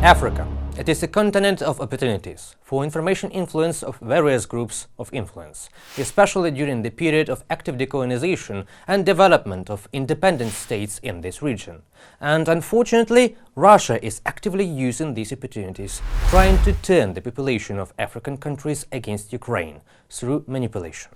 Africa. It is a continent of opportunities for information influence of various groups of influence, especially during the period of active decolonization and development of independent states in this region. And unfortunately, Russia is actively using these opportunities, trying to turn the population of African countries against Ukraine through manipulation.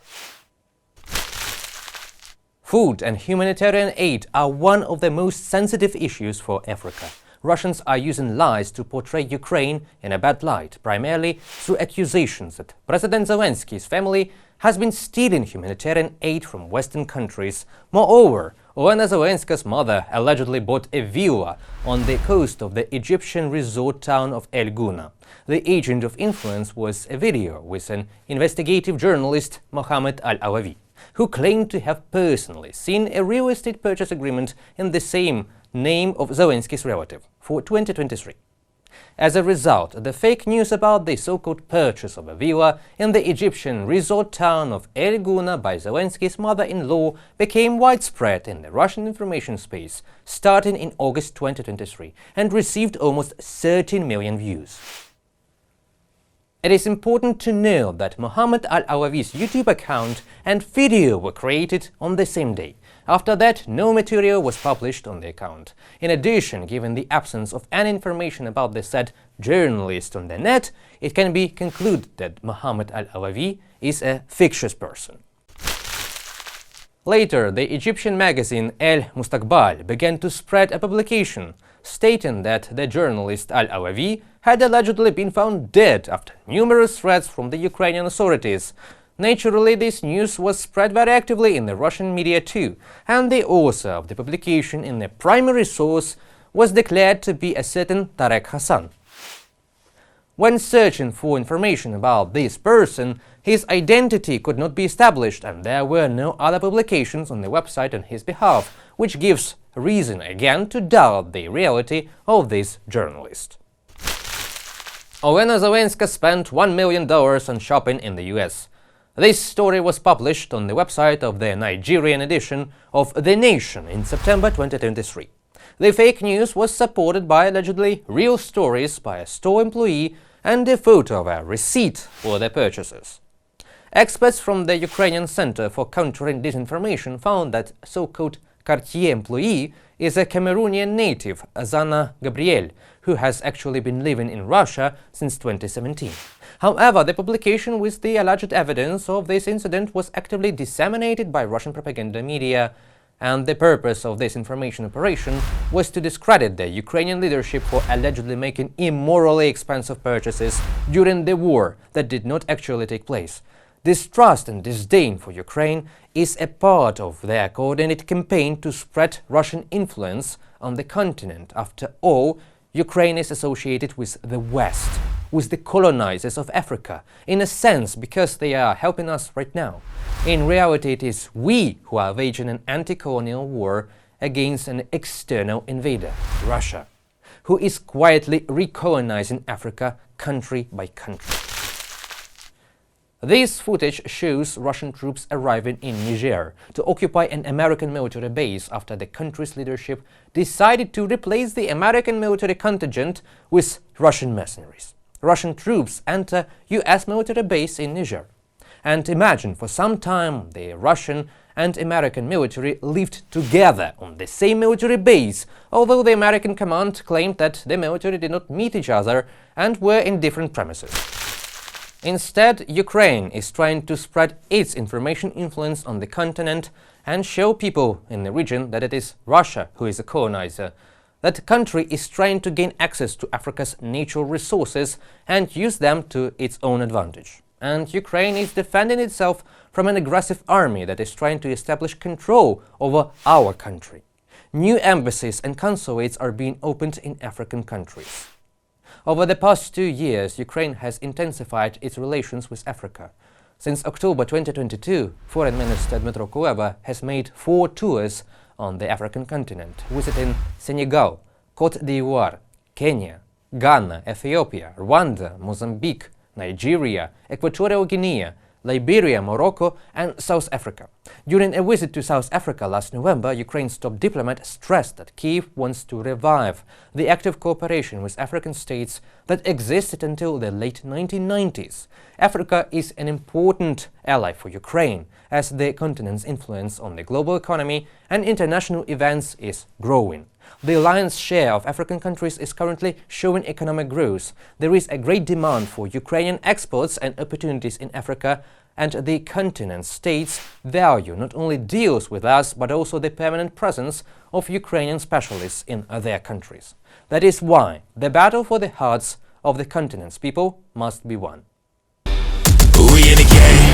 Food and humanitarian aid are one of the most sensitive issues for Africa. Russians are using lies to portray Ukraine in a bad light, primarily through accusations that President Zelensky's family has been stealing humanitarian aid from Western countries. Moreover, Olena Zelenska's mother allegedly bought a villa on the coast of the Egyptian resort town of El Gouna. The agent of influence was a video with an investigative journalist, Mohammed Al-Alawi, who claimed to have personally seen a real estate purchase agreement in the same name of Zelensky's relative for 2023. As a result, the fake news about the so-called purchase of a villa in the Egyptian resort town of El Gouna by Zelensky's mother-in-law became widespread in the Russian information space starting in August 2023 and received almost 13 million views. It is important to know that Mohammed Al-Alawi's YouTube account and video were created on the same day. After that, no material was published on the account. In addition, given the absence of any information about the said journalist on the net, it can be concluded that Mohammed Al-Alawi is a fictitious person. Later, the Egyptian magazine El Mustaqbal began to spread a publication stating that the journalist Al-Alawi had allegedly been found dead after numerous threats from the Ukrainian authorities. Naturally, this news was spread very actively in the Russian media too, and the author of the publication in the primary source was declared to be a certain Tarek Hassan. When searching for information about this person, his identity could not be established and there were no other publications on the website on his behalf, which gives reason again to doubt the reality of this journalist. Olena Zelenska spent $1 million on shopping in the US. This story was published on the website of the Nigerian edition of The Nation in September 2023. The fake news was supported by allegedly real stories by a store employee and a photo of a receipt for the purchases. Experts from the Ukrainian Center for Countering Disinformation found that so-called Cartier employee is a Cameroonian native, Azana Gabriel, who has actually been living in Russia since 2017. However, the publication with the alleged evidence of this incident was actively disseminated by Russian propaganda media, and the purpose of this information operation was to discredit the Ukrainian leadership for allegedly making immorally expensive purchases during the war that did not actually take place. Distrust and disdain for Ukraine is a part of their coordinated campaign to spread Russian influence on the continent. After all, Ukraine is associated with the West, with the colonizers of Africa, in a sense because they are helping us right now. In reality, it is we who are waging an anti-colonial war against an external invader, Russia, who is quietly recolonizing Africa country by country. This footage shows Russian troops arriving in Niger to occupy an American military base after the country's leadership decided to replace the American military contingent with Russian mercenaries. Russian troops enter US military base in Niger. And imagine, for some time the Russian and American military lived together on the same military base, although the American command claimed that the military did not meet each other and were in different premises. Instead, Ukraine is trying to spread its information influence on the continent and show people in the region that it is Russia who is a colonizer. That country is trying to gain access to Africa's natural resources and use them to its own advantage. And Ukraine is defending itself from an aggressive army that is trying to establish control over our country. New embassies and consulates are being opened in African countries. Over the past 2 years, Ukraine has intensified its relations with Africa. Since October 2022, Foreign Minister Dmytro Kuleba has made 4 tours on the African continent, visiting Senegal, Côte d'Ivoire, Kenya, Ghana, Ethiopia, Rwanda, Mozambique, Nigeria, Equatorial Guinea, Liberia, Morocco and South Africa. During a visit to South Africa last November, Ukraine's top diplomat stressed that Kyiv wants to revive the active cooperation with African states that existed until the late 1990s. Africa is an important ally for Ukraine, as the continent's influence on the global economy and international events is growing. The lion's share of African countries is currently showing economic growth. There is a great demand for Ukrainian exports and opportunities in Africa, and the continent's states value not only deals with us, but also the permanent presence of Ukrainian specialists in their countries. That is why the battle for the hearts of the continent's people must be won. We in the game.